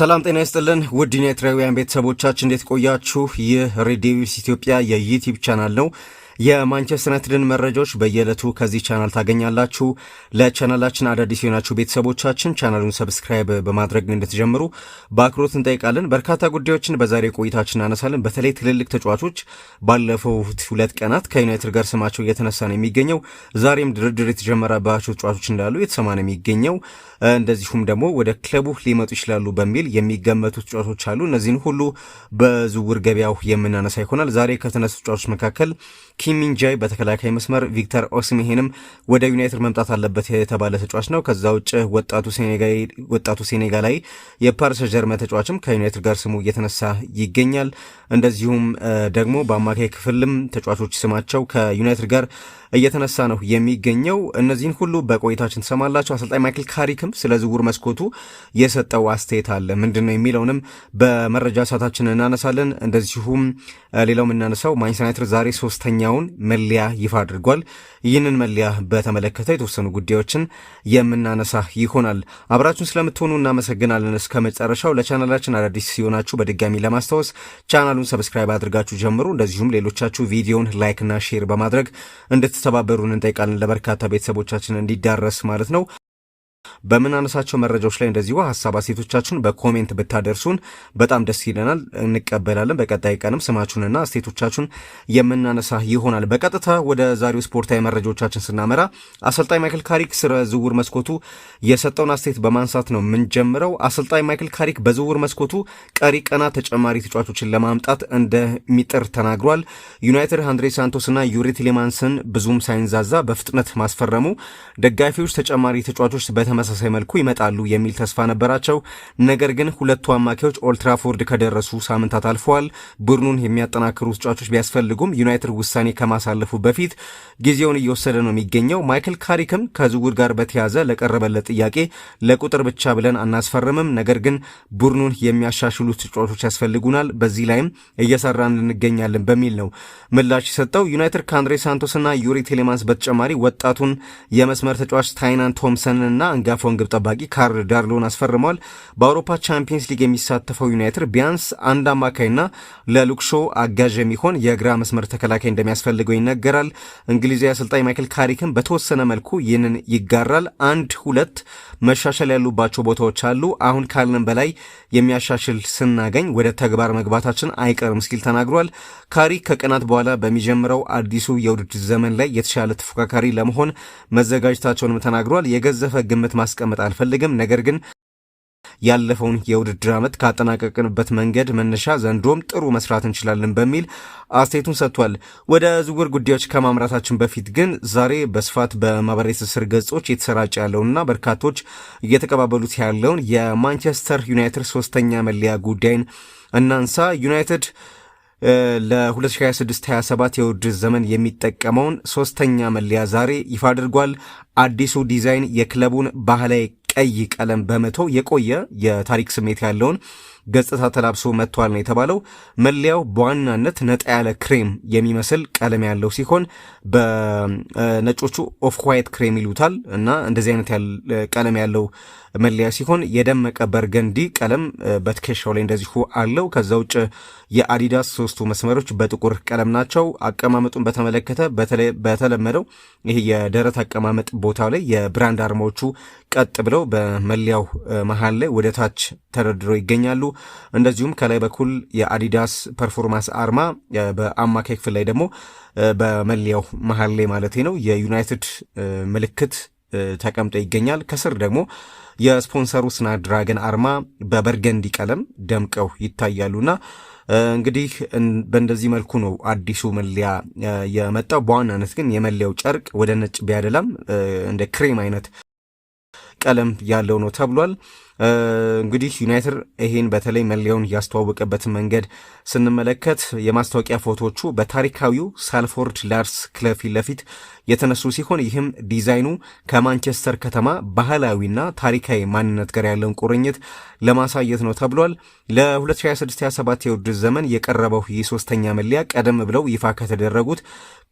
ሰላም ጤና ይስጥልን ውድ የኤርትራውያን ቤተሰቦቻችን እንዴት ቆያችሁ? ይህ ሬድ ዴቪልስ ኢትዮጵያ የዩቲዩብ ቻናል ነው። የማንቸስተር ዩናይትድን መረጃዎች በየዕለቱ ከዚህ ቻናል ታገኛላችሁ። ለቻናላችን አዳዲስ የሆናችሁ ቤተሰቦቻችን ቻናሉን ሰብስክራይብ በማድረግ እንድትጀምሩ በአክብሮት እንጠይቃለን። በርካታ ጉዳዮችን በዛሬ ቆይታችን እናነሳለን። በተለይ ትልልቅ ተጫዋቾች ባለፉት 2 ቀናት ከዩናይትድ ጋር ስማቸው እየተነሳ ነው የሚገኘው። ዛሬም ድርድር የተጀመረባቸው ተጫዋቾች እንዳሉ የተሰማ ነው የሚገኘው። እንደዚሁም ደግሞ ወደ ክለቡ ሊመጡ ይችላሉ በሚል የሚገመቱ ተጫዋቾች አሉ። እነዚህን ሁሉ በዝውውር ገበያው የምናነሳ ይሆናል። ዛሬ ከተነሱ ተጫዋቾች መካከል ኪም ሚን-ጃይ በተከላካይ መስመር፣ ቪክተር ኦሲሜሄንም ወደ ዩናይትድ መምጣት አለበት የተባለ ተጫዋች ነው። ከዛ ውጭ ወጣቱ ሴኔጋላዊ የፓሪስ ጀርመን ተጫዋችም ከዩናይትድ ጋር ስሙ እየተነሳ ይገኛል። እንደዚሁም ደግሞ በአማካይ ክፍልም ተጫዋቾች ስማቸው ከዩናይትድ ጋር እየተነሳ ነው የሚገኘው። እነዚህን ሁሉ በቆይታችን ትሰማላችሁ። አሰልጣኝ ማይክል ካሪክም ስለ ዝውውር መስኮቱ የሰጠው አስተያየት አለ። ምንድን ነው የሚለውንም በመረጃ ሰዓታችን እናነሳለን። እንደዚሁም ሌላው የምናነሳው ማንቸስተር ዩናይትድ ዛሬ 3ኛውን መለያ ይፋ አድርጓል። ይህንን መለያ በተመለከተ የተወሰኑ ጉዳዮችን የምናነሳ ይሆናል። አብራችሁን ስለምትሆኑ እናመሰግናለን። እስከ መጨረሻው ለቻናላችን አዳዲስ ሲሆናችሁ በድጋሚ ለማስታወስ ቻናሉን ሰብስክራይብ አድርጋችሁ ጀምሩ። እንደዚሁም ሌሎቻችሁ ቪዲዮውን ላይክና ሼር በማድረግ እንድትተባበሩን እንጠይቃለን። ለበርካታ ቤተሰቦቻችን እንዲዳረስ ማለት ነው። በምናነሳቸው መረጃዎች ላይ እንደዚሁ ሀሳብ አስተያየቶቻችሁን በኮሜንት ብታደርሱን በጣም ደስ ይለናል፣ እንቀበላለን። በቀጣይ ቀንም ስማችሁንና አስተያየቶቻችሁን የምናነሳ ይሆናል። በቀጥታ ወደ ዛሬው ስፖርታዊ መረጃዎቻችን ስናመራ አሰልጣኝ ማይክል ካሪክ ስለ ዝውውር መስኮቱ የሰጠውን አስተያየት በማንሳት ነው የምንጀምረው። አሰልጣኝ ማይክል ካሪክ በዝውውር መስኮቱ ቀሪ ቀናት ተጨማሪ ተጫዋቾችን ለማምጣት እንደሚጥር ተናግሯል። ዩናይትድ አንድሬ ሳንቶስና ዩሪ ቲሌማንስን ብዙም ሳይንዛዛ በፍጥነት ማስፈረሙ ደጋፊዎች ተጨማሪ ተጫዋቾች በተመሳሳይ መልኩ ይመጣሉ የሚል ተስፋ ነበራቸው። ነገር ግን ሁለቱ አማካዮች ኦልትራፎርድ ከደረሱ ሳምንታት አልፈዋል። ቡድኑን የሚያጠናክሩ ተጫዋቾች ቢያስፈልጉም ዩናይትድ ውሳኔ ከማሳለፉ በፊት ጊዜውን እየወሰደ ነው የሚገኘው። ማይክል ካሪክም ከዝውውር ጋር በተያዘ ለቀረበለት ጥያቄ ለቁጥር ብቻ ብለን አናስፈርምም፣ ነገር ግን ቡድኑን የሚያሻሽሉ ተጫዋቾች ያስፈልጉናል፣ በዚህ ላይም እየሰራን እንገኛለን በሚል ነው ምላሽ የሰጠው። ዩናይትድ ከአንድሬ ሳንቶስና ዩሪ ቴሌማንስ በተጨማሪ ወጣቱን የመስመር ተጫዋች ታይናን ቶምሰንና አንጋፋውን ግብ ጠባቂ ካርል ዳርሎን አስፈርመዋል። በአውሮፓ ቻምፒየንስ ሊግ የሚሳተፈው ዩናይትድ ቢያንስ አንድ አማካይና ለሉክሾ አጋዥ የሚሆን የግራ መስመር ተከላካይ እንደሚያስፈልገው ይነገራል። እንግሊዛዊ አሰልጣኝ ማይክል ካሪክም በተወሰነ መልኩ ይህንን ይጋራል። 1-2 መሻሻል ያሉባቸው ቦታዎች አሉ። አሁን ካልን በላይ የሚያሻሽል ስናገኝ ወደ ተግባር መግባታችን አይቀርም ሲል ተናግሯል። ካሪክ ከቀናት በኋላ በሚጀምረው አዲሱ የውድድር ዘመን ላይ የተሻለ ተፎካካሪ ለመሆን መዘጋጀታቸውንም ተናግሯል። የገዘፈ ግምት ማስቀመጥ አልፈልግም፣ ነገር ግን ያለፈውን የውድድር ዓመት ካጠናቀቅንበት መንገድ መነሻ ዘንድሮም ጥሩ መስራት እንችላለን በሚል አስተያየቱን ሰጥቷል። ወደ ዝውውር ጉዳዮች ከማምራታችን በፊት ግን ዛሬ በስፋት በማህበራዊ ትስስር ገጾች የተሰራጨ ያለውንና በርካቶች እየተቀባበሉት ያለውን የማንቸስተር ዩናይትድ 3ኛ መለያ ጉዳይን እናንሳ። ዩናይትድ ለ2026-27 የውድድር ዘመን የሚጠቀመውን 3ኛ መለያ ዛሬ ይፋ አድርጓል። አዲሱ ዲዛይን የክለቡን ባህላዊ ቀይ ቀለም በመተው የቆየ የታሪክ ስሜት ያለውን ገጽታ ተላብሶ መጥቷል ነው የተባለው። መለያው በዋናነት ነጣ ያለ ክሬም የሚመስል ቀለም ያለው ሲሆን በነጮቹ ኦፍ ዋይት ክሬም ይሉታል እና እንደዚህ አይነት ቀለም ያለው መለያ ሲሆን የደመቀ በርገንዲ ቀለም በትከሻው ላይ እንደዚሁ አለው። ከዛ ውጭ የአዲዳስ 3ቱ መስመሮች በጥቁር ቀለም ናቸው። አቀማመጡን በተመለከተ በተለመደው ይሄ የደረት አቀማመጥ ቦታው ላይ የብራንድ አርማዎቹ ቀጥ ብለው በመለያው መሃል ላይ ወደ ታች ተደርድረው ይገኛሉ። እንደዚሁም ከላይ በኩል የአዲዳስ ፐርፎርማንስ አርማ፣ በአማካይ ክፍል ላይ ደግሞ በመለያው መሃል ላይ ማለት ነው የዩናይትድ ምልክት ተቀምጦ ይገኛል። ከስር ደግሞ የስፖንሰሩ ስናፕድራገን አርማ በበርገንዲ ቀለም ደምቀው ይታያሉና እንግዲህ በእንደዚህ መልኩ ነው አዲሱ መለያ የመጣው። በዋናነት ግን የመለያው ጨርቅ ወደ ነጭ ቢያደላም እንደ ክሬም አይነት ቀለም ያለው ነው ተብሏል። እንግዲህ ዩናይትድ ይሄን በተለይ መለያውን ያስተዋወቀበት መንገድ ስንመለከት የማስታወቂያ ፎቶዎቹ በታሪካዊው ሳልፎርድ ላርስ ክለብ ፊት ለፊት የተነሱ ሲሆን ይህም ዲዛይኑ ከማንቸስተር ከተማ ባህላዊና ታሪካዊ ማንነት ጋር ያለውን ቁርኝት ለማሳየት ነው ተብሏል። ለ2026-27 የውድድር ዘመን የቀረበው ይህ 3ኛ መለያ ቀደም ብለው ይፋ ከተደረጉት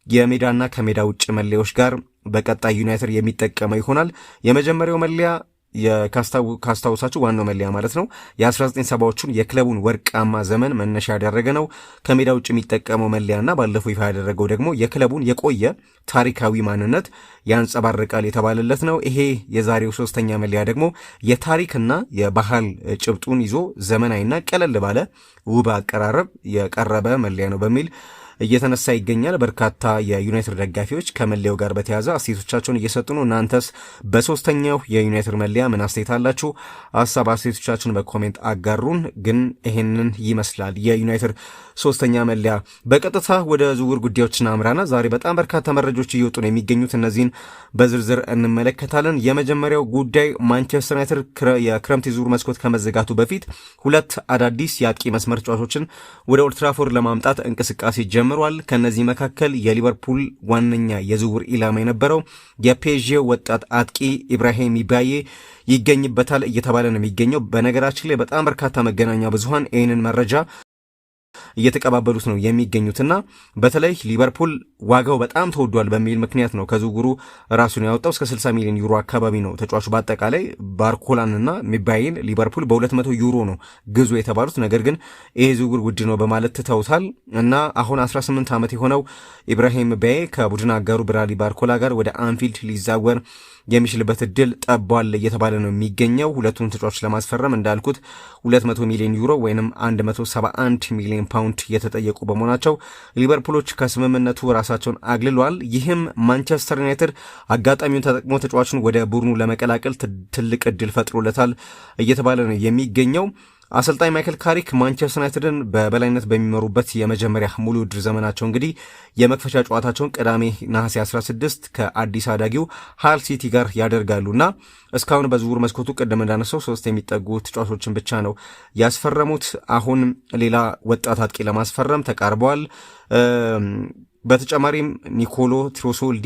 የሜዳና ከሜዳ ውጭ መለያዎች ጋር በቀጣይ ዩናይትድ የሚጠቀመው ይሆናል። የመጀመሪያው መለያ ካስታውሳችሁ ዋናው መለያ ማለት ነው የ1970ዎቹን የክለቡን ወርቃማ ዘመን መነሻ ያደረገ ነው። ከሜዳ ውጭ የሚጠቀመው መለያና ባለፈው ይፋ ያደረገው ደግሞ የክለቡን የቆየ ታሪካዊ ማንነት ያንጸባርቃል የተባለለት ነው። ይሄ የዛሬው ሶስተኛ መለያ ደግሞ የታሪክና የባህል ጭብጡን ይዞ ዘመናዊና ቀለል ባለ ውብ አቀራረብ የቀረበ መለያ ነው በሚል እየተነሳ ይገኛል። በርካታ የዩናይትድ ደጋፊዎች ከመለያው ጋር በተያያዘ አስተያየቶቻቸውን እየሰጡ ነው። እናንተስ በሶስተኛው የዩናይትድ መለያ ምን አስተያየት አላችሁ? ሀሳብ አስተያየቶቻችሁን በኮሜንት አጋሩን። ግን ይሄንን ይመስላል የዩናይትድ ሶስተኛ መለያ። በቀጥታ ወደ ዝውውር ጉዳዮችና አምራና ዛሬ በጣም በርካታ መረጃዎች እየወጡ ነው የሚገኙት። እነዚህን በዝርዝር እንመለከታለን። የመጀመሪያው ጉዳይ ማንቸስተር ዩናይትድ የክረምት የዝውውር መስኮት ከመዘጋቱ በፊት ሁለት አዳዲስ የአጥቂ መስመር ተጫዋቾችን ወደ ኦልድ ትራፎርድ ለማምጣት እንቅስቃሴ ጀምሯል። ከነዚህ መካከል የሊቨርፑል ዋነኛ የዝውውር ኢላማ የነበረው የፔዤው ወጣት አጥቂ ኢብራሂም ባዬ ይገኝበታል እየተባለ ነው የሚገኘው። በነገራችን ላይ በጣም በርካታ መገናኛ ብዙሃን ይህንን መረጃ እየተቀባበሉት ነው የሚገኙትና በተለይ ሊቨርፑል ዋጋው በጣም ተወዷል በሚል ምክንያት ነው ከዝውውሩ ራሱን ያወጣው። እስከ 60 ሚሊዮን ዩሮ አካባቢ ነው ተጫዋቹ። በአጠቃላይ ባርኮላንና ሚባይን ሊቨርፑል በ200 ዩሮ ነው ግዙ የተባሉት። ነገር ግን ይሄ ዝውውር ውድ ነው በማለት ትተውታል እና አሁን 18 ዓመት የሆነው ኢብራሂም ባዬ ከቡድን አጋሩ ብራድሊ ባርኮላ ጋር ወደ አንፊልድ ሊዛወር የሚችልበት እድል ጠቧል እየተባለ ነው የሚገኘው። ሁለቱን ተጫዋቾች ለማስፈረም እንዳልኩት 200 ሚሊዮን ዩሮ ወይንም 171 ሚሊዮን ፓውንድ የተጠየቁ በመሆናቸው ሊቨርፑሎች ከስምምነቱ ራሳቸውን አግልሏል። ይህም ማንቸስተር ዩናይትድ አጋጣሚውን ተጠቅሞ ተጫዋቹን ወደ ቡድኑ ለመቀላቀል ትልቅ እድል ፈጥሮለታል እየተባለ ነው የሚገኘው። አሰልጣኝ ማይክል ካሪክ ማንቸስተር ዩናይትድን በበላይነት በሚመሩበት የመጀመሪያ ሙሉ ውድድር ዘመናቸው እንግዲህ የመክፈቻ ጨዋታቸውን ቅዳሜ ነሐሴ 16 ከአዲስ አዳጊው ሃል ሲቲ ጋር ያደርጋሉና እስካሁን በዝውውር መስኮቱ ቅድም እንዳነሳው 3 የሚጠጉ ተጫዋቾችን ብቻ ነው ያስፈረሙት። አሁን ሌላ ወጣት አጥቂ ለማስፈረም ተቃርበዋል። በተጨማሪም ኒኮሎ ትሮሶልዲ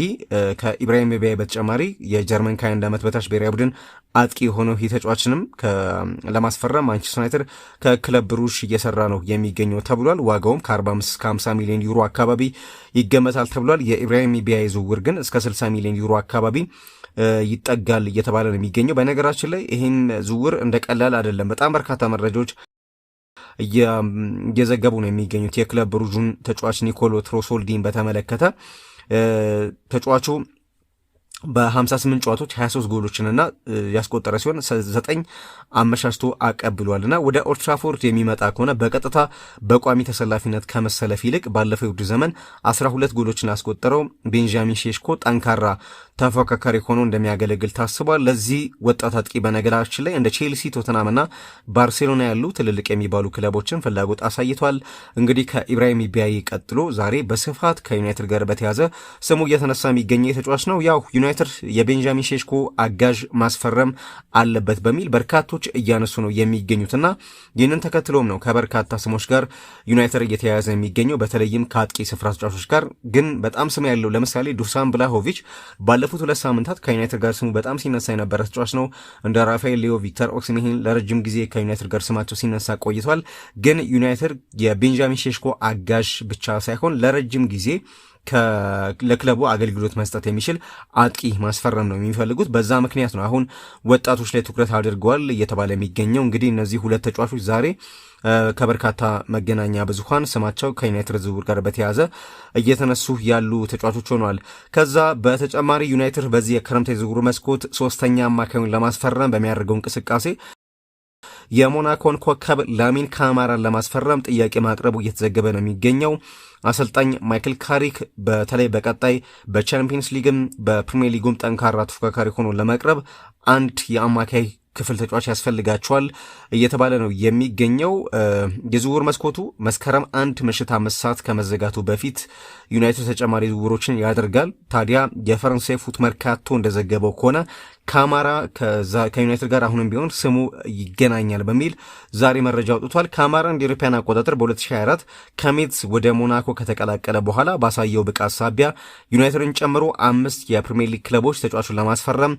ከኢብራሂም ባዬ በተጨማሪ የጀርመን ከ21 ዓመት በታች ብሔራዊ ቡድን አጥቂ የሆነው ይህ ተጫዋችንም ለማስፈረም ማንቸስተር ዩናይትድ ከክለብ ብሩሽ እየሰራ ነው የሚገኘው ተብሏል። ዋጋውም ከ45 እስከ 50 ሚሊዮን ዩሮ አካባቢ ይገመታል ተብሏል። የኢብራሂም ባዬ ዝውውር ግን እስከ 60 ሚሊዮን ዩሮ አካባቢ ይጠጋል እየተባለ ነው የሚገኘው። በነገራችን ላይ ይህን ዝውውር እንደ ቀላል አይደለም። በጣም በርካታ መረጃዎች እየዘገቡ ነው የሚገኙት። የክለብ ብሩጁን ተጫዋች ኒኮሎ ትሮሶልዲን በተመለከተ ተጫዋቹ በ58 ጨዋታዎች 23 ጎሎችንና ያስቆጠረ ሲሆን 9 አመሻሽቶ አቀብሏልና ወደ ኦልድ ትራፎርድ የሚመጣ ከሆነ በቀጥታ በቋሚ ተሰላፊነት ከመሰለፍ ይልቅ ባለፈው ውድድር ዘመን 12 ጎሎችን ያስቆጠረው ቤንጃሚን ሼሽኮ ጠንካራ ተፎካካሪ ሆኖ እንደሚያገለግል ታስቧል። ለዚህ ወጣት አጥቂ በነገራችን ላይ እንደ ቼልሲ፣ ቶተናምና ባርሴሎና ያሉ ትልልቅ የሚባሉ ክለቦችን ፍላጎት አሳይቷል። እንግዲህ ከኢብራሂም ባዬ ቀጥሎ ዛሬ በስፋት ከዩናይትድ ጋር በተያዘ ስሙ እየተነሳ የሚገኘው ተጫዋች ነው። ያው ዩናይትድ የቤንጃሚን ሼሽኮ አጋዥ ማስፈረም አለበት በሚል በርካቶች እያነሱ ነው የሚገኙትና ይህንን ተከትሎም ነው ከበርካታ ስሞች ጋር ዩናይትድ እየተያያዘ የሚገኘው በተለይም ከአጥቂ ስፍራ ተጫዋቾች ጋር። ግን በጣም ስም ያለው ለምሳሌ ዱሳን ብላሆቪች ባለፉት 2 ሳምንታት ከዩናይትድ ጋር ስሙ በጣም ሲነሳ የነበረ ተጫዋች ነው። እንደ ራፋኤል ሊዮ፣ ቪክተር ኦክሲሜሂን ለረጅም ጊዜ ከዩናይትድ ጋር ስማቸው ሲነሳ ቆይቷል። ግን ዩናይትድ የቤንጃሚን ሼሽኮ አጋዥ ብቻ ሳይሆን ለረጅም ጊዜ ለክለቡ አገልግሎት መስጠት የሚችል አጥቂ ማስፈረም ነው የሚፈልጉት። በዛ ምክንያት ነው አሁን ወጣቶች ላይ ትኩረት አድርገዋል እየተባለ የሚገኘው። እንግዲህ እነዚህ ሁለት ተጫዋቾች ዛሬ ከበርካታ መገናኛ ብዙሃን ስማቸው ከዩናይትድ ዝውውር ጋር በተያያዘ እየተነሱ ያሉ ተጫዋቾች ሆነዋል። ከዛ በተጨማሪ ዩናይትድ በዚህ የክረምት የዝውውር መስኮት 3ኛ አማካዩን ለማስፈረም በሚያደርገው እንቅስቃሴ የሞናኮን ኮከብ ላሚን ካማራን ለማስፈረም ጥያቄ ማቅረቡ እየተዘገበ ነው የሚገኘው። አሰልጣኝ ማይክል ካሪክ በተለይ በቀጣይ በቻምፒየንስ ሊግም በፕሪሚየር ሊጉም ጠንካራ ተፎካካሪ ሆኖ ለመቅረብ አንድ የአማካይ ክፍል ተጫዋች ያስፈልጋቸዋል እየተባለ ነው የሚገኘው። የዝውውር መስኮቱ መስከረም 1 ምሽት 5 ሰዓት ከመዘጋቱ በፊት ዩናይትድ ተጨማሪ ዝውውሮችን ያደርጋል። ታዲያ የፈረንሳይ ፉት መርካቶ እንደዘገበው ከሆነ ካማራ ከዩናይትድ ጋር አሁንም ቢሆን ስሙ ይገናኛል በሚል ዛሬ መረጃ አውጥቷል። ካማራ እንደ አውሮፓውያን አቆጣጠር በ2024 ከሜትስ ወደ ሞናኮ ከተቀላቀለ በኋላ ባሳየው ብቃት ሳቢያ ዩናይትድን ጨምሮ 5 የፕሪሚየር ሊግ ክለቦች ተጫዋቹን ለማስፈረም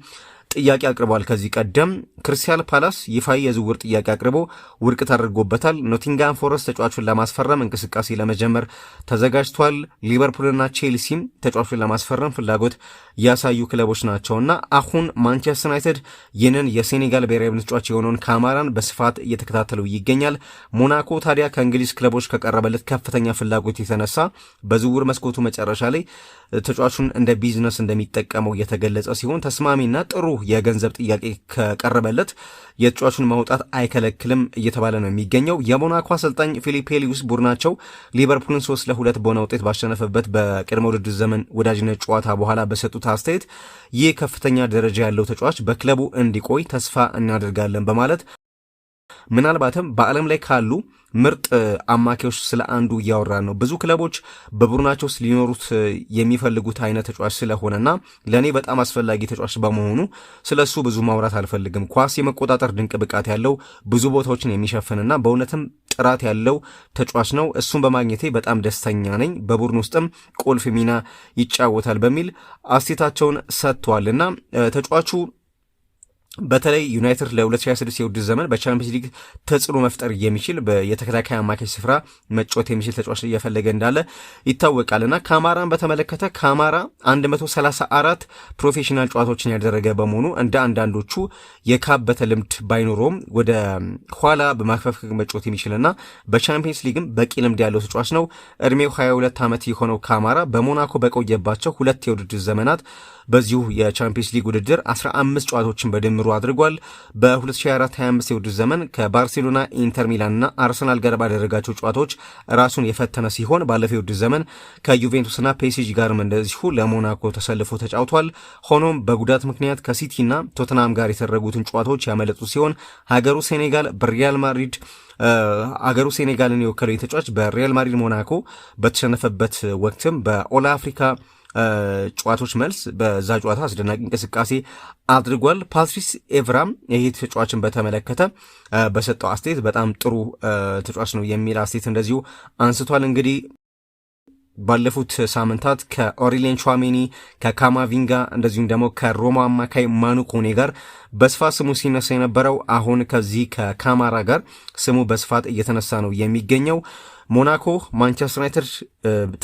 ጥያቄ አቅርቧል። ከዚህ ቀደም ክሪስታል ፓላስ ይፋዊ የዝውውር ጥያቄ አቅርቦ ውድቅ ተደርጎበታል። ኖቲንጋም ፎረስት ተጫዋቹን ለማስፈረም እንቅስቃሴ ለመጀመር ተዘጋጅቷል። ሊቨርፑልና ቼልሲም ተጫዋቹን ለማስፈረም ፍላጎት ያሳዩ ክለቦች ናቸውና አሁን ማንቸስተር ዩናይትድ ይህንን የሴኔጋል ብሔራዊ ቡድን ተጫዋች የሆነውን ካማራን በስፋት እየተከታተለው ይገኛል። ሞናኮ ታዲያ ከእንግሊዝ ክለቦች ከቀረበለት ከፍተኛ ፍላጎት የተነሳ በዝውውር መስኮቱ መጨረሻ ላይ ተጫዋቹን እንደ ቢዝነስ እንደሚጠቀመው የተገለጸ ሲሆን ተስማሚና ጥሩ የገንዘብ ጥያቄ ከቀረበለት የተጫዋቹን ማውጣት አይከለክልም እየተባለ ነው የሚገኘው። የሞናኮ አሰልጣኝ ፊሊፔ ሉዊስ ቡድናቸው ሊቨርፑልን 3-2 በሆነ ውጤት ባሸነፈበት በቅድመ ውድድር ዘመን ወዳጅነት ጨዋታ በኋላ በሰጡት አስተያየት ይህ ከፍተኛ ደረጃ ያለው ተጫዋች በክለቡ እንዲቆይ ተስፋ እናደርጋለን በማለት ምናልባትም በዓለም ላይ ካሉ ምርጥ አማካዮች ስለ አንዱ እያወራን ነው። ብዙ ክለቦች በቡድናቸው ውስጥ ሊኖሩት የሚፈልጉት አይነት ተጫዋች ስለሆነና ለእኔ በጣም አስፈላጊ ተጫዋች በመሆኑ ስለሱ ብዙ ማውራት አልፈልግም። ኳስ የመቆጣጠር ድንቅ ብቃት ያለው ብዙ ቦታዎችን የሚሸፍንና በእውነትም ጥራት ያለው ተጫዋች ነው። እሱን በማግኘቴ በጣም ደስተኛ ነኝ። በቡድን ውስጥም ቁልፍ ሚና ይጫወታል በሚል አስተያየታቸውን ሰጥተዋልና ተጫዋቹ በተለይ ዩናይትድ ለ2026 የውድድር ዘመን በቻምፒየንስ ሊግ ተጽዕኖ መፍጠር የሚችል የተከላካይ አማካይ ስፍራ መጫወት የሚችል ተጫዋች እየፈለገ እንዳለ ይታወቃልና ካማራን በተመለከተ ካማራ 134 ፕሮፌሽናል ጨዋታዎችን ያደረገ በመሆኑ እንደ አንዳንዶቹ የካበተ ልምድ ባይኖረውም ወደ ኋላ በማክፈፍ መጫወት የሚችልና በቻምፒየንስ ሊግም በቂ ልምድ ያለው ተጫዋች ነው። እድሜው 22 ዓመት የሆነው ካማራ በሞናኮ በቆየባቸው 2 የውድድር ዘመናት በዚሁ የቻምፒየንስ ሊግ ውድድር 15 ጨዋታዎችን በድምሩ አድርጓል። በ2024-25 የውድድር ዘመን ከባርሴሎና፣ ኢንተር ሚላንና አርሰናል ጋር ባደረጋቸው ጨዋታዎች ራሱን የፈተነ ሲሆን ባለፈው የውድድር ዘመን ከዩቬንቱስና ፔሲጂ ጋርም እንደዚሁ ለሞናኮ ተሰልፎ ተጫውቷል። ሆኖም በጉዳት ምክንያት ከሲቲና ቶተናም ጋር የተደረጉትን ጨዋታዎች ያመለጡ ሲሆን ሀገሩ ሴኔጋልን የወከለው ተጫዋች በሪያል ማድሪድ ሞናኮ በተሸነፈበት ወቅትም በኦል አፍሪካ ጨዋታዎች መልስ በዛ ጨዋታ አስደናቂ እንቅስቃሴ አድርጓል። ፓትሪስ ኤቭራም ይህ ተጫዋችን በተመለከተ በሰጠው አስተያየት በጣም ጥሩ ተጫዋች ነው የሚል አስተያየት እንደዚሁ አንስቷል። እንግዲህ ባለፉት ሳምንታት ከኦሪሊየን ቹዋሜኒ ከካማቪንጋ እንደዚሁም ደግሞ ከሮማ አማካይ ማኑ ኮኔ ጋር በስፋት ስሙ ሲነሳ የነበረው አሁን ከዚህ ከካማራ ጋር ስሙ በስፋት እየተነሳ ነው የሚገኘው። ሞናኮ ማንቸስተር ዩናይትድ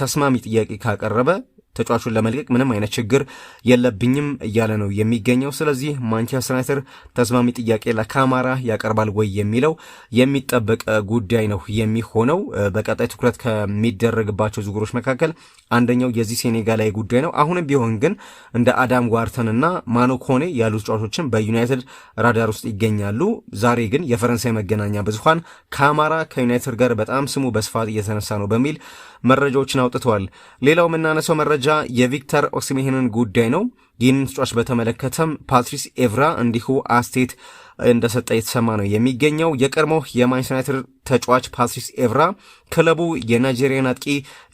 ተስማሚ ጥያቄ ካቀረበ ተጫዋቹን ለመልቀቅ ምንም አይነት ችግር የለብኝም እያለ ነው የሚገኘው። ስለዚህ ማንቸስተር ዩናይትድ ተስማሚ ጥያቄ ለካማራ ያቀርባል ወይ የሚለው የሚጠበቅ ጉዳይ ነው የሚሆነው። በቀጣይ ትኩረት ከሚደረግባቸው ዝውውሮች መካከል አንደኛው የዚህ ሴኔጋላዊ ጉዳይ ነው። አሁንም ቢሆን ግን እንደ አዳም ጓርተንና ማኑ ኮኔ ያሉ ተጫዋቾችን በዩናይትድ ራዳር ውስጥ ይገኛሉ። ዛሬ ግን የፈረንሳይ መገናኛ ብዙሃን ካማራ ከዩናይትድ ጋር በጣም ስሙ በስፋት እየተነሳ ነው በሚል መረጃዎችን አውጥተዋል። ሌላው የምናነሳው መረጃ የቪክተር ኦሲሜሄንን ጉዳይ ነው። ይህንን ተጫዋች በተመለከተም ፓትሪስ ኤቭራ እንዲሁ አስተያየት እንደሰጠ የተሰማ ነው የሚገኘው። የቀድሞው የማንቸስተር ዩናይትድ ተጫዋች ፓትሪስ ኤቭራ ክለቡ የናይጄሪያን አጥቂ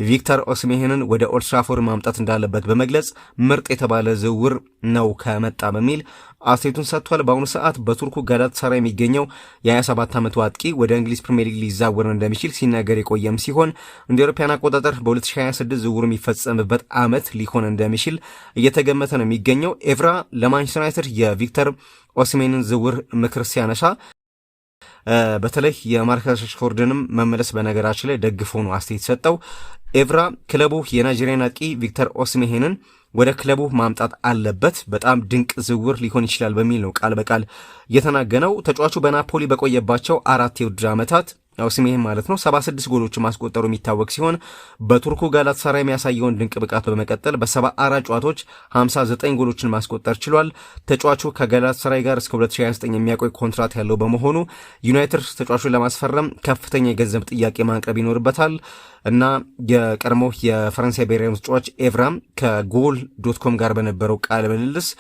ቪክተር ኦሲሜሄንን ወደ ኦልድ ትራፎርድ ማምጣት እንዳለበት በመግለጽ ምርጥ የተባለ ዝውውር ነው ከመጣ በሚል አስተያየቱን ሰጥቷል። በአሁኑ ሰዓት በቱርኩ ጋላታሳራይ የሚገኘው የ27 ዓመቱ አጥቂ ወደ እንግሊዝ ፕሪሚየር ሊግ ሊዛወር እንደሚችል ሲናገር የቆየም ሲሆን እንደ አውሮፓውያን አቆጣጠር በ2026 ዝውውሩ የሚፈጸምበት ዓመት ሊሆን እንደሚችል እየተገመተ ነው የሚገኘው። ኤቭራ ለማንቸስተር ዩናይትድ የቪክተር ኦሲሜንን ዝውውር ምክር ሲያነሳ በተለይ የማርከስ ራሽፎርድንም መመለስ በነገራችን ላይ ደግፎ ነው አስተያየት ሰጠው። ኤቭራ ክለቡ የናይጄሪያን አጥቂ ቪክተር ኦሲሜሄንን ወደ ክለቡ ማምጣት አለበት፣ በጣም ድንቅ ዝውውር ሊሆን ይችላል በሚል ነው ቃል በቃል የተናገነው። ተጫዋቹ በናፖሊ በቆየባቸው 4 የውድድር ዓመታት ኦሲሜሄን ማለት ነው 76 ጎሎችን ማስቆጠሩ የሚታወቅ ሲሆን በቱርኩ ጋላታሳራይ የሚያሳየውን ድንቅ ብቃት በመቀጠል በ74 ጨዋታዎች 59 ጎሎችን ማስቆጠር ችሏል። ተጫዋቹ ከጋላታሳራይ ጋር እስከ 2029 የሚያቆይ ኮንትራት ያለው በመሆኑ ዩናይትድ ተጫዋቹን ለማስፈረም ከፍተኛ የገንዘብ ጥያቄ ማቅረብ ይኖርበታል እና የቀድሞ የፈረንሳይ ብሔራዊ ተጫዋች ኤቭራም ከጎል ዶት ኮም ጋር በነበረው ቃለ ምልልስ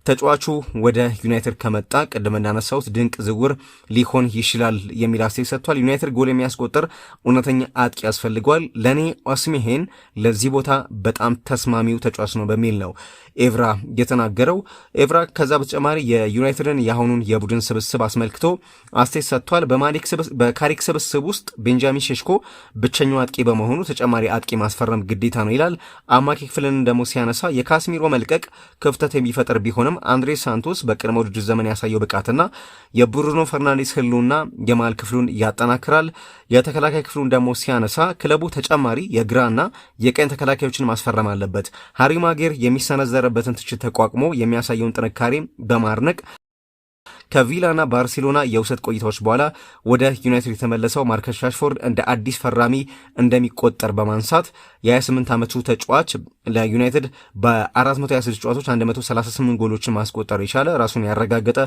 ተጫዋቹ ወደ ዩናይትድ ከመጣ ቅድም እንዳነሳሁት ድንቅ ዝውውር ሊሆን ይችላል የሚል አስተያየት ሰጥቷል። ዩናይትድ ጎል የሚያስቆጥር እውነተኛ አጥቂ ያስፈልገዋል። ለእኔ ኦሲሜሄን ለዚህ ቦታ በጣም ተስማሚው ተጫዋች ነው በሚል ነው ኤቭራ የተናገረው። ኤቭራ ከዛ በተጨማሪ የዩናይትድን የአሁኑን የቡድን ስብስብ አስመልክቶ አስተያየት ሰጥቷል። በካሪክ ስብስብ ውስጥ ቤንጃሚን ሼሽኮ ብቸኛው አጥቂ በመሆኑ ተጨማሪ አጥቂ ማስፈረም ግዴታ ነው ይላል። አማካይ ክፍልን ደግሞ ሲያነሳ የካስሚሮ መልቀቅ ክፍተት የሚፈጥር ቢሆንም አንድሬ ሳንቶስ በቅድመ ውድድር ዘመን ያሳየው ብቃትና የብሩኖ ፈርናንዴስ ህልውና የመሃል ክፍሉን ያጠናክራል። የተከላካይ ክፍሉን ደግሞ ሲያነሳ ክለቡ ተጨማሪ የግራና የቀኝ ተከላካዮችን ማስፈረም አለበት። ሃሪ ማጌር የሚሰነዘረበትን ትችት ተቋቁሞ የሚያሳየውን ጥንካሬ በማድነቅ ከቪላና ባርሴሎና የውሰት ቆይታዎች በኋላ ወደ ዩናይትድ የተመለሰው ማርከስ ራሽፎርድ እንደ አዲስ ፈራሚ እንደሚቆጠር በማንሳት የ28 ዓመቱ ተጫዋች ለዩናይትድ በ426 ጨዋታዎች 138 ጎሎችን ማስቆጠር የቻለ ራሱን ያረጋገጠ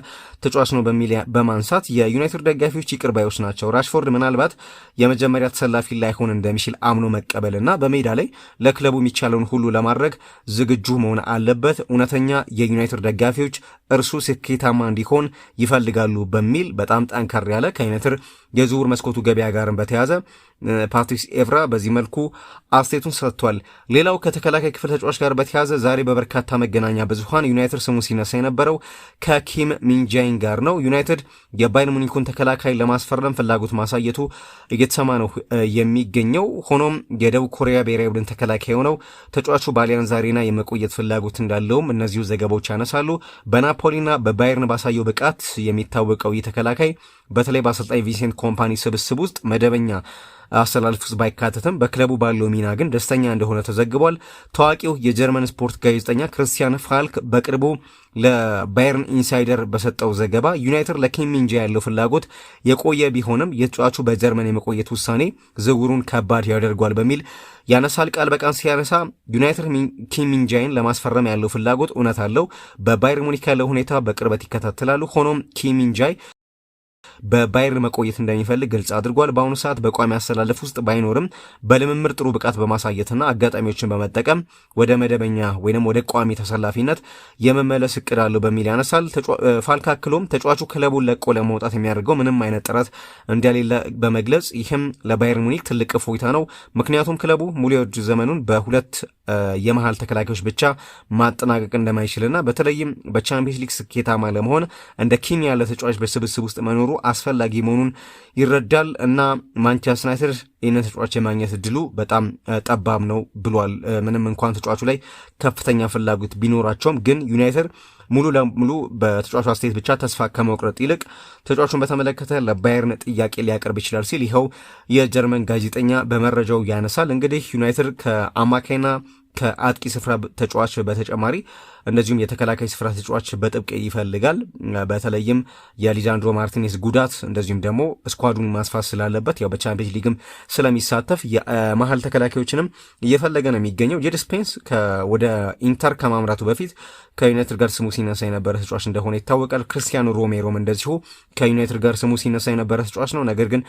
ተጫዋች ነው በሚል በማንሳት የዩናይትድ ደጋፊዎች ይቅር ባዮች ናቸው። ራሽፎርድ ምናልባት የመጀመሪያ ተሰላፊ ላይሆን እንደሚችል አምኖ መቀበልና በሜዳ ላይ ለክለቡ የሚቻለውን ሁሉ ለማድረግ ዝግጁ መሆን አለበት። እውነተኛ የዩናይትድ ደጋፊዎች እርሱ ስኬታማ እንዲሆን ይፈልጋሉ በሚል በጣም ጠንከር ያለ ከዩናይትድ የዝውውር መስኮቱ ገበያ ጋርም በተያዘ ፓትሪስ ኤቭራ በዚህ መልኩ አስተያየቱን ሰጥቷል። ሌላው ከተከላካይ ክፍል ተጫዋች ጋር በተያዘ ዛሬ በበርካታ መገናኛ ብዙሃን ዩናይትድ ስሙ ሲነሳ የነበረው ከኪም ሚንጃይን ጋር ነው። ዩናይትድ የባየርን ሙኒኩን ተከላካይ ለማስፈረም ፍላጎት ማሳየቱ እየተሰማ ነው የሚገኘው። ሆኖም የደቡብ ኮሪያ ብሔራዊ ቡድን ተከላካይ የሆነው ተጫዋቹ በአሊያንዝ አሬና የመቆየት ፍላጎት እንዳለውም እነዚሁ ዘገባዎች ያነሳሉ። በናፖሊና በባየርን ባሳየው ብቃት የሚታወቀው ይህ ተከላካይ በተለይ በአሰልጣኝ ቪንሴንት ኮምፓኒ ስብስብ ውስጥ መደበኛ አሰላለፍ ውስጥ ባይካተትም በክለቡ ባለው ሚና ግን ደስተኛ እንደሆነ ተዘግቧል። ታዋቂው የጀርመን ስፖርት ጋዜጠኛ ክርስቲያን ፋልክ በቅርቡ ለባየርን ኢንሳይደር በሰጠው ዘገባ ዩናይትድ ለኪም ሚንጃ ያለው ፍላጎት የቆየ ቢሆንም የተጫዋቹ በጀርመን የመቆየት ውሳኔ ዝውውሩን ከባድ ያደርጓል በሚል ያነሳል። ቃል በቃል ሲያነሳ ዩናይትድ ኪም ሚንጃይን ለማስፈረም ያለው ፍላጎት እውነት አለው። በባየር ሙኒክ ያለው ሁኔታ በቅርበት ይከታተላሉ። ሆኖም ኪም ሚንጃይ በባየርን መቆየት እንደሚፈልግ ግልጽ አድርጓል። በአሁኑ ሰዓት በቋሚ አሰላለፍ ውስጥ ባይኖርም በልምምር ጥሩ ብቃት በማሳየትና አጋጣሚዎችን በመጠቀም ወደ መደበኛ ወይም ወደ ቋሚ ተሰላፊነት የመመለስ እቅድ አለው በሚል ያነሳል። ፋልካክሎም ተጫዋቹ ክለቡን ለቆ ለመውጣት የሚያደርገው ምንም አይነት ጥረት እንደሌለ በመግለጽ ይህም ለባየር ሙኒክ ትልቅ እፎይታ ነው። ምክንያቱም ክለቡ ሙሉ የውድድር ዘመኑን በሁለት የመሃል ተከላካዮች ብቻ ማጠናቀቅ እንደማይችልና በተለይም በቻምፒየንስ ሊግ ስኬታማ ለመሆን እንደ ኪም ያለ ተጫዋች በስብስብ ውስጥ መኖሩ አስፈላጊ መሆኑን ይረዳል እና ማንቸስተር ዩናይትድ ይህንን ተጫዋች የማግኘት እድሉ በጣም ጠባብ ነው ብሏል። ምንም እንኳን ተጫዋቹ ላይ ከፍተኛ ፍላጎት ቢኖራቸውም ግን ዩናይትድ ሙሉ ለሙሉ በተጫዋቹ አስተያየት ብቻ ተስፋ ከመቁረጥ ይልቅ ተጫዋቹን በተመለከተ ለባየርን ጥያቄ ሊያቀርብ ይችላል ሲል ይኸው የጀርመን ጋዜጠኛ በመረጃው ያነሳል። እንግዲህ ዩናይትድ ከአማካይና ከአጥቂ ስፍራ ተጫዋች በተጨማሪ እንደዚሁም የተከላካይ ስፍራ ተጫዋች በጥብቅ ይፈልጋል። በተለይም የሊዛንድሮ ማርቲኔዝ ጉዳት እንደዚሁም ደግሞ ስኳዱን ማስፋት ስላለበት ያው በቻምፒየንስ ሊግም ስለሚሳተፍ የመሀል ተከላካዮችንም እየፈለገ ነው የሚገኘው። ጄድ ስፔንስ ወደ ኢንተር ከማምራቱ በፊት ከዩናይትድ ጋር ስሙ ሲነሳ የነበረ ተጫዋች እንደሆነ ይታወቃል። ክርስቲያኖ ሮሜሮም እንደዚሁ ከዩናይትድ ጋር ስሙ ሲነሳ የነበረ ተጫዋች ነው። ነገር ግን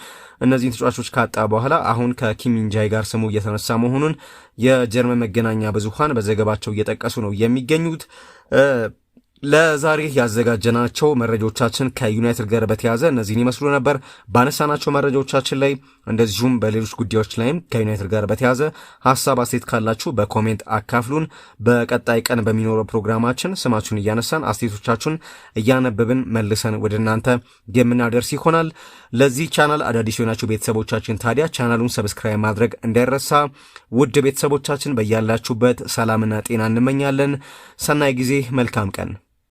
እነዚህን ተጫዋቾች ካጣ በኋላ አሁን ከኪም ሚንጃይ ጋር ስሙ እየተነሳ መሆኑን የጀርመን መገናኛ ብዙሃን በዘገባቸው እየጠቀሱ ነው የሚገኙት። ለዛሬ ያዘጋጀናቸው መረጃዎቻችን ከዩናይትድ ጋር በተያዘ እነዚህን ይመስሉ ነበር። ባነሳናቸው መረጃዎቻችን ላይ እንደዚሁም በሌሎች ጉዳዮች ላይም ከዩናይትድ ጋር በተያዘ ሀሳብ አስተያየት ካላችሁ በኮሜንት አካፍሉን። በቀጣይ ቀን በሚኖረው ፕሮግራማችን ስማችሁን እያነሳን አስተያየቶቻችሁን እያነበብን መልሰን ወደ እናንተ የምናደርስ ይሆናል። ለዚህ ቻናል አዳዲስ የሆናችሁ ቤተሰቦቻችን ታዲያ ቻናሉን ሰብስክራይብ ማድረግ እንዳይረሳ። ውድ ቤተሰቦቻችን በያላችሁበት ሰላምና ጤና እንመኛለን። ሰናይ ጊዜ፣ መልካም ቀን።